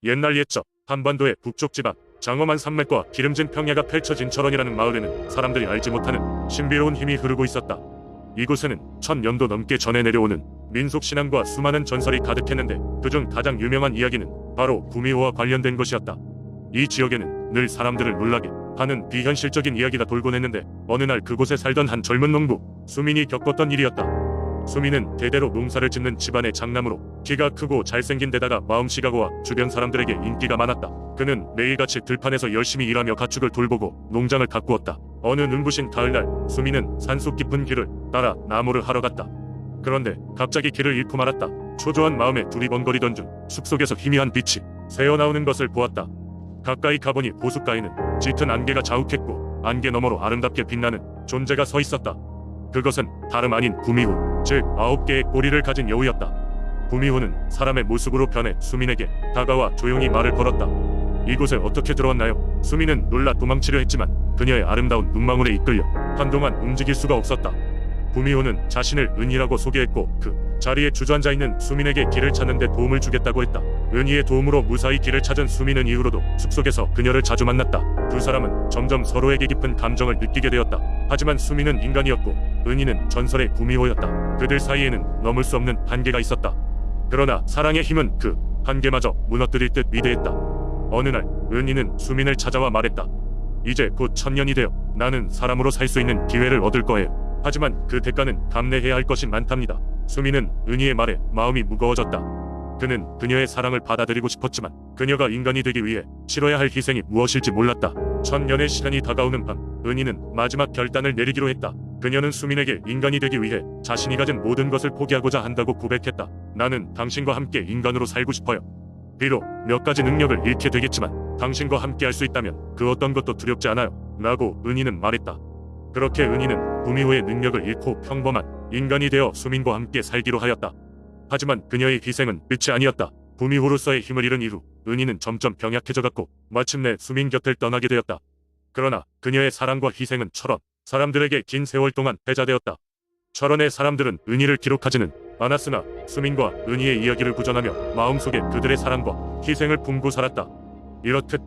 옛날 옛적 한반도의 북쪽 지방 장엄한 산맥과 기름진 평야가 펼쳐진 철원이라는 마을에는 사람들이 알지 못하는 신비로운 힘이 흐르고 있었다. 이곳에는 1000년도 넘게 전해 내려오는 민속신앙과 수많은 전설이 가득했는데 그중 가장 유명한 이야기는 바로 구미호와 관련된 것이었다. 이 지역에는 늘 사람들을 놀라게 하는 비현실적인 이야기가 돌곤 했는데 어느 날 그곳에 살던 한 젊은 농부 수민이 겪었던 일이었다. 수민은 대대로 농사를 짓는 집안의 장남으로 키가 크고 잘생긴 데다가 마음씨가 고와 주변 사람들에게 인기가 많았다. 그는 매일같이 들판에서 열심히 일하며 가축을 돌보고 농장을 가꾸었다. 어느 눈부신 가을날 수민은 산속 깊은 길을 따라 나무를 하러 갔다. 그런데 갑자기 길을 잃고 말았다. 초조한 마음에 두리번거리던 중 숲속에서 희미한 빛이 새어나오는 것을 보았다. 가까이 가보니 호숫가에는 짙은 안개가 자욱했고 안개 너머로 아름답게 빛나는 존재가 서 있었다. 그것은 다름 아닌 구미호, 즉 9개의 꼬리를 가진 여우였다. 구미호는 사람의 모습으로 변해 수민에게 다가와 조용히 말을 걸었다. 이곳에 어떻게 들어왔나요? 수민은 놀라 도망치려 했지만 그녀의 아름다운 눈망울에 이끌려 한동안 움직일 수가 없었다. 구미호는 자신을 은희라고 소개했고 그 자리에 주저앉아 있는 수민에게 길을 찾는 데 도움을 주겠다고 했다. 은희의 도움으로 무사히 길을 찾은 수민은 이후로도 숲속에서 그녀를 자주 만났다. 두 사람은 점점 서로에게 깊은 감정을 느끼게 되었다. 하지만 수민은 인간이었고 은희는 전설의 구미호였다. 그들 사이에는 넘을 수 없는 한계가 있었다. 그러나 사랑의 힘은 그 한계마저 무너뜨릴 듯 위대했다. 어느 날 은희는 수민을 찾아와 말했다. 이제 곧 1000년이 되어 나는 사람으로 살 수 있는 기회를 얻을 거예요. 하지만 그 대가는 감내해야 할 것이 많답니다. 수민은 은희의 말에 마음이 무거워졌다. 그는 그녀의 사랑을 받아들이고 싶었지만 그녀가 인간이 되기 위해 치러야 할 희생이 무엇일지 몰랐다. 1000년의 시간이 다가오는 밤 은희는 마지막 결단을 내리기로 했다. 그녀는 수민에게 인간이 되기 위해 자신이 가진 모든 것을 포기하고자 한다고 고백했다. 나는 당신과 함께 인간으로 살고 싶어요. 비록 몇 가지 능력을 잃게 되겠지만 당신과 함께 할 수 있다면 그 어떤 것도 두렵지 않아요. 라고 은희는 말했다. 그렇게 은희는 구미호의 능력을 잃고 평범한 인간이 되어 수민과 함께 살기로 하였다. 하지만 그녀의 희생은 끝이 아니었다. 구미호로서의 힘을 잃은 이후 은희는 점점 병약해져갔고 마침내 수민 곁을 떠나게 되었다. 그러나 그녀의 사랑과 희생은 철원 사람들에게 긴 세월 동안 패자되었다. 철원의 사람들은 은희를 기록하지는 않았으나 수민과 은희의 이야기를 구전하며 마음속에 그들의 사랑과 희생을 품고 살았다. 이렇듯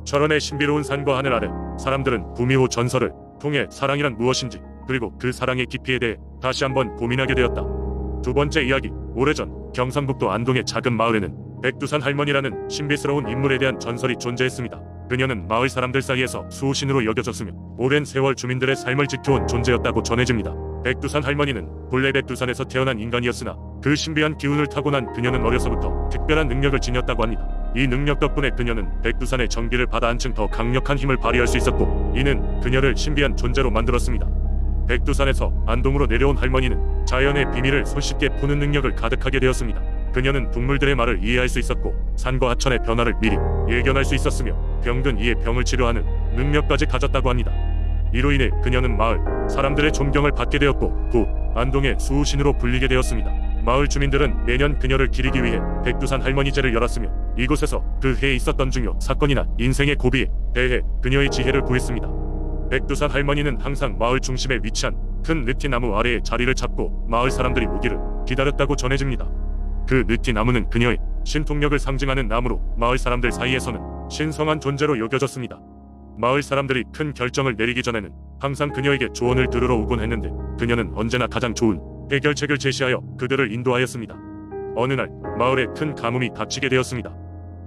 철원의 신비로운 산과 하늘 아래 사람들은 구미호 전설을 통해 사랑이란 무엇인지 그리고 그 사랑의 깊이에 대해 다시 한번 고민하게 되었다. 두 번째 이야기. 오래전 경상북도 안동의 작은 마을에는 백두산 할머니라는 신비스러운 인물에 대한 전설이 존재했습니다. 그녀는 마을 사람들 사이에서 수호신으로 여겨졌으며 오랜 세월 주민들의 삶을 지켜온 존재였다고 전해집니다. 백두산 할머니는 본래 백두산에서 태어난 인간이었으나 그 신비한 기운을 타고난 그녀는 어려서부터 특별한 능력을 지녔다고 합니다. 이 능력 덕분에 그녀는 백두산의 정기를 받아 한층 더 강력한 힘을 발휘할 수 있었고 이는 그녀를 신비한 존재로 만들었습니다. 백두산에서 안동으로 내려온 할머니는 자연의 비밀을 손쉽게 푸는 능력을 가득하게 되었습니다. 그녀는 동물들의 말을 이해할 수 있었고 산과 하천의 변화를 미리 예견할 수 있었으며 병든 이의 병을 치료하는 능력까지 가졌다고 합니다. 이로 인해 그녀는 마을 사람들의 존경을 받게 되었고 구 안동의 수호신으로 불리게 되었습니다. 마을 주민들은 매년 그녀를 기리기 위해 백두산 할머니제를 열었으며 이곳에서 그 해에 있었던 중요 사건이나 인생의 고비에 대해 그녀의 지혜를 구했습니다. 백두산 할머니는 항상 마을 중심에 위치한 큰 느티나무 아래에 자리를 잡고 마을 사람들이 오기를 기다렸다고 전해집니다. 그 느티나무는 그녀의 신통력을 상징하는 나무로 마을 사람들 사이에서는 신성한 존재로 여겨졌습니다. 마을 사람들이 큰 결정을 내리기 전에는 항상 그녀에게 조언을 들으러 오곤 했는데 그녀는 언제나 가장 좋은 해결책을 제시하여 그들을 인도하였습니다. 어느 날 마을에 큰 가뭄이 닥치게 되었습니다.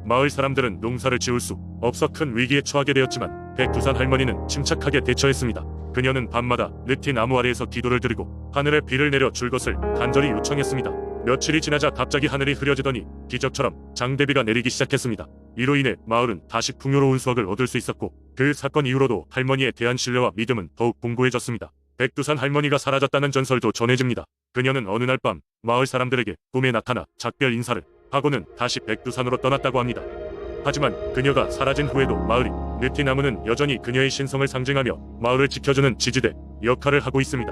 마을 사람들은 농사를 지을 수 없어 큰 위기에 처하게 되었지만 백두산 할머니는 침착하게 대처했습니다. 그녀는 밤마다 느티나무 아래에서 기도를 드리고 하늘에 비를 내려 줄 것을 간절히 요청했습니다. 며칠이 지나자 갑자기 하늘이 흐려지더니 기적처럼 장대비가 내리기 시작했습니다. 이로 인해 마을은 다시 풍요로운 수확을 얻을 수 있었고 그 사건 이후로도 할머니에 대한 신뢰와 믿음은 더욱 공고해졌습니다. 백두산 할머니가 사라졌다는 전설도 전해집니다. 그녀는 어느 날 밤 마을 사람들에게 꿈에 나타나 작별 인사를 하고는 다시 백두산으로 떠났다고 합니다. 하지만 그녀가 사라진 후에도 마을이 느티나무는 여전히 그녀의 신성을 상징하며 마을을 지켜주는 지지대 역할을 하고 있습니다.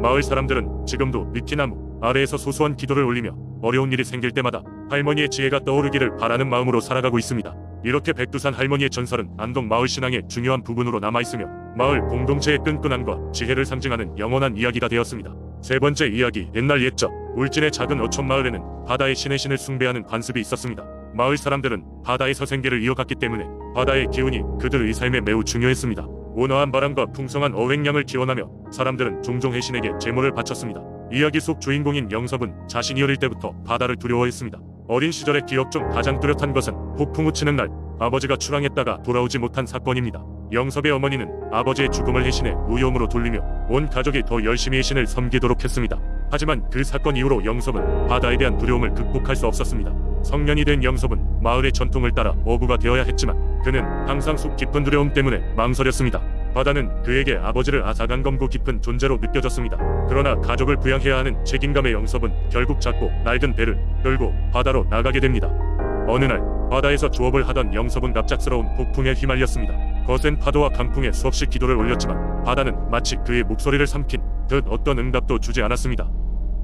마을 사람들은 지금도 느티나무 아래에서 소소한 기도를 올리며 어려운 일이 생길 때마다 할머니의 지혜가 떠오르기를 바라는 마음으로 살아가고 있습니다. 이렇게 백두산 할머니의 전설은 안동 마을 신앙의 중요한 부분으로 남아있으며 마을 공동체의 끈끈함과 지혜를 상징하는 영원한 이야기가 되었습니다. 세 번째 이야기, 옛날 옛적 울진의 작은 어촌 마을에는 바다의 신의 신을 숭배하는 관습이 있었습니다. 마을 사람들은 바다에서 생계를 이어갔기 때문에 바다의 기운이 그들의 삶에 매우 중요했습니다. 온화한 바람과 풍성한 어획량을 기원하며 사람들은 종종 해신에게 제물을 바쳤습니다. 이야기 속 주인공인 영섭은 자신이 어릴 때부터 바다를 두려워했습니다. 어린 시절의 기억 중 가장 뚜렷한 것은 폭풍우 치는 날 아버지가 출항했다가 돌아오지 못한 사건입니다. 영섭의 어머니는 아버지의 죽음을 해신의 무용으로 돌리며 온 가족이 더 열심히 해신을 섬기도록 했습니다. 하지만 그 사건 이후로 영섭은 바다에 대한 두려움을 극복할 수 없었습니다. 성년이 된 영섭은 마을의 전통을 따라 어부가 되어야 했지만 그는 항상 속 깊은 두려움 때문에 망설였습니다. 바다는 그에게 아버지를 앗아간 검고 깊은 존재로 느껴졌습니다. 그러나 가족을 부양해야 하는 책임감의 영섭은 결국 작고 낡은 배를 끌고 바다로 나가게 됩니다. 어느 날 바다에서 조업을 하던 영섭은 갑작스러운 폭풍에 휘말렸습니다. 거센 파도와 강풍에 수없이 기도를 올렸지만 바다는 마치 그의 목소리를 삼킨 듯 어떤 응답도 주지 않았습니다.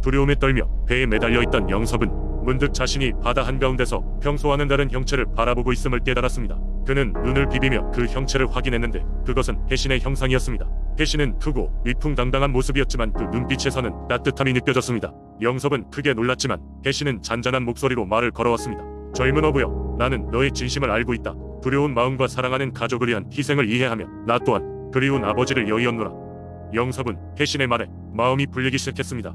두려움에 떨며 배에 매달려 있던 영섭은 문득 자신이 바다 한가운데서 평소와는 다른 형체를 바라보고 있음을 깨달았습니다. 그는 눈을 비비며 그 형체를 확인했는데 그것은 해신의 형상이었습니다. 해신은 크고 위풍당당한 모습이었지만 그 눈빛에서는 따뜻함이 느껴졌습니다. 영섭은 크게 놀랐지만 해신은 잔잔한 목소리로 말을 걸어왔습니다. 젊은 어부여, 나는 너의 진심을 알고 있다. 두려운 마음과 사랑하는 가족을 위한 희생을 이해하며 나 또한 그리운 아버지를 여의었노라. 영섭은 해신의 말에 마음이 풀리기 시작했습니다.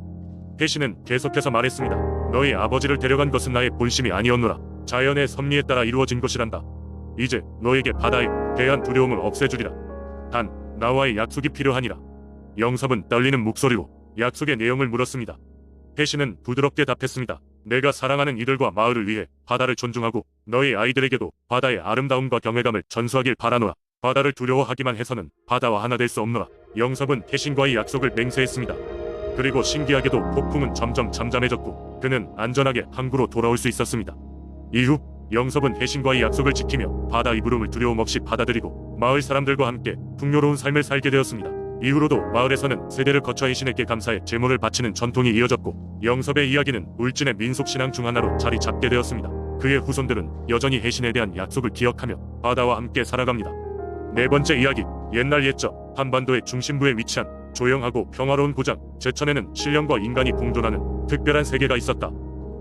해신은 계속해서 말했습니다. 너희 아버지를 데려간 것은 나의 본심이 아니었노라. 자연의 섭리에 따라 이루어진 것이란다. 이제 너에게 바다에 대한 두려움을 없애주리라. 단 나와의 약속이 필요하니라. 영섭은 떨리는 목소리로 약속의 내용을 물었습니다. 해신은 부드럽게 답했습니다. 내가 사랑하는 이들과 마을을 위해 바다를 존중하고 너희 아이들에게도 바다의 아름다움과 경외감을 전수하길 바라노라. 바다를 두려워하기만 해서는 바다와 하나 될 수 없노라. 영섭은 해신과의 약속을 맹세했습니다. 그리고 신기하게도 폭풍은 점점 잠잠해졌고 그는 안전하게 항구로 돌아올 수 있었습니다. 이후 영섭은 해신과의 약속을 지키며 바다의 부름을 두려움 없이 받아들이고 마을 사람들과 함께 풍요로운 삶을 살게 되었습니다. 이후로도 마을에서는 세대를 거쳐 해신에게 감사의 제물을 바치는 전통이 이어졌고 영섭의 이야기는 울진의 민속신앙 중 하나로 자리 잡게 되었습니다. 그의 후손들은 여전히 해신에 대한 약속을 기억하며 바다와 함께 살아갑니다. 네 번째 이야기, 옛날 옛적 한반도의 중심부에 위치한 조용하고 평화로운 고장 제천에는 신령과 인간이 공존하는 특별한 세계가 있었다.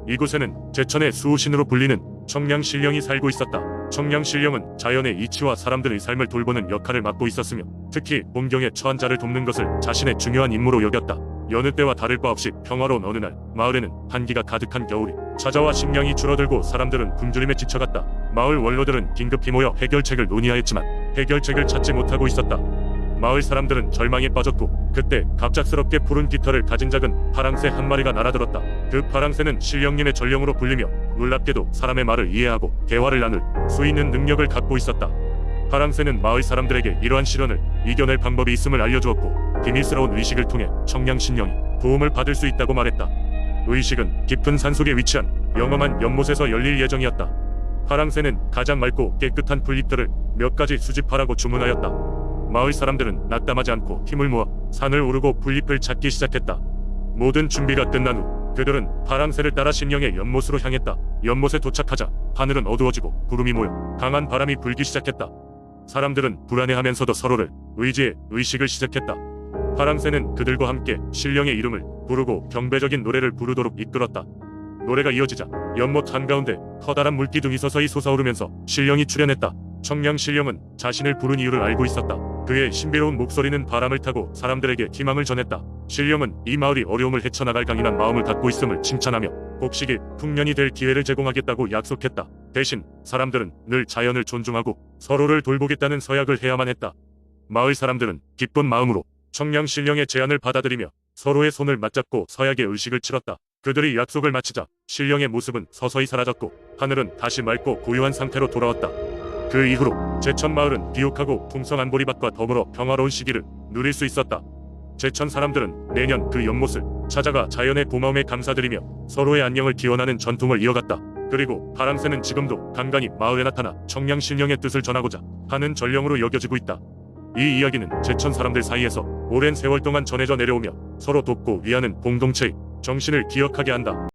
이곳에는 제천의 수호신으로 불리는 청량신령이 살고 있었다. 청량신령은 자연의 이치와 사람들의 삶을 돌보는 역할을 맡고 있었으며 특히 곤경에 처한 자를 돕는 것을 자신의 중요한 임무로 여겼다. 여느 때와 다를 바 없이 평화로운 어느 날 마을에는 한기가 가득한 겨울이 찾아와 식량이 줄어들고 사람들은 굶주림에 지쳐갔다. 마을 원로들은 긴급히 모여 해결책을 논의하였지만 해결책을 찾지 못하고 있었다. 마을 사람들은 절망에 빠졌고 그때 갑작스럽게 푸른 깃털을 가진 작은 파랑새 한 마리가 날아들었다. 그 파랑새는 신령님의 전령으로 불리며 놀랍게도 사람의 말을 이해하고 대화를 나눌 수 있는 능력을 갖고 있었다. 파랑새는 마을 사람들에게 이러한 시련을 이겨낼 방법이 있음을 알려주었고 비밀스러운 의식을 통해 청량신령이 도움을 받을 수 있다고 말했다. 의식은 깊은 산속에 위치한 영험한 연못에서 열릴 예정이었다. 파랑새는 가장 맑고 깨끗한 풀잎들을 몇 가지 수집하라고 주문하였다. 마을 사람들은 낙담하지 않고 힘을 모아 산을 오르고 풀잎을 찾기 시작했다. 모든 준비가 끝난 후 그들은 파랑새를 따라 신령의 연못으로 향했다. 연못에 도착하자 하늘은 어두워지고 구름이 모여 강한 바람이 불기 시작했다. 사람들은 불안해하면서도 서로를 의지해 의식을 시작했다. 파랑새는 그들과 함께 신령의 이름을 부르고 경배적인 노래를 부르도록 이끌었다. 노래가 이어지자 연못 한가운데 커다란 물기둥이 서서히 솟아오르면서 신령이 출현했다. 청량신령은 자신을 부른 이유를 알고 있었다. 그의 신비로운 목소리는 바람을 타고 사람들에게 희망을 전했다. 신령은 이 마을이 어려움을 헤쳐나갈 강인한 마음을 갖고 있음을 칭찬하며 곡식이 풍년이 될 기회를 제공하겠다고 약속했다. 대신 사람들은 늘 자연을 존중하고 서로를 돌보겠다는 서약을 해야만 했다. 마을 사람들은 기쁜 마음으로 청량신령의 제안을 받아들이며 서로의 손을 맞잡고 서약의 의식을 치렀다. 그들이 약속을 마치자 신령의 모습은 서서히 사라졌고 하늘은 다시 맑고 고요한 상태로 돌아왔다. 그 이후로 제천 마을은 비옥하고 풍성한 보리밭과 더불어 평화로운 시기를 누릴 수 있었다. 제천 사람들은 매년 그 연못을 찾아가 자연의 고마움에 감사드리며 서로의 안녕을 기원하는 전통을 이어갔다. 그리고 파랑새는 지금도 간간히 마을에 나타나 청량신령의 뜻을 전하고자 하는 전령으로 여겨지고 있다. 이 이야기는 제천 사람들 사이에서 오랜 세월 동안 전해져 내려오며 서로 돕고 위하는 공동체의 정신을 기억하게 한다.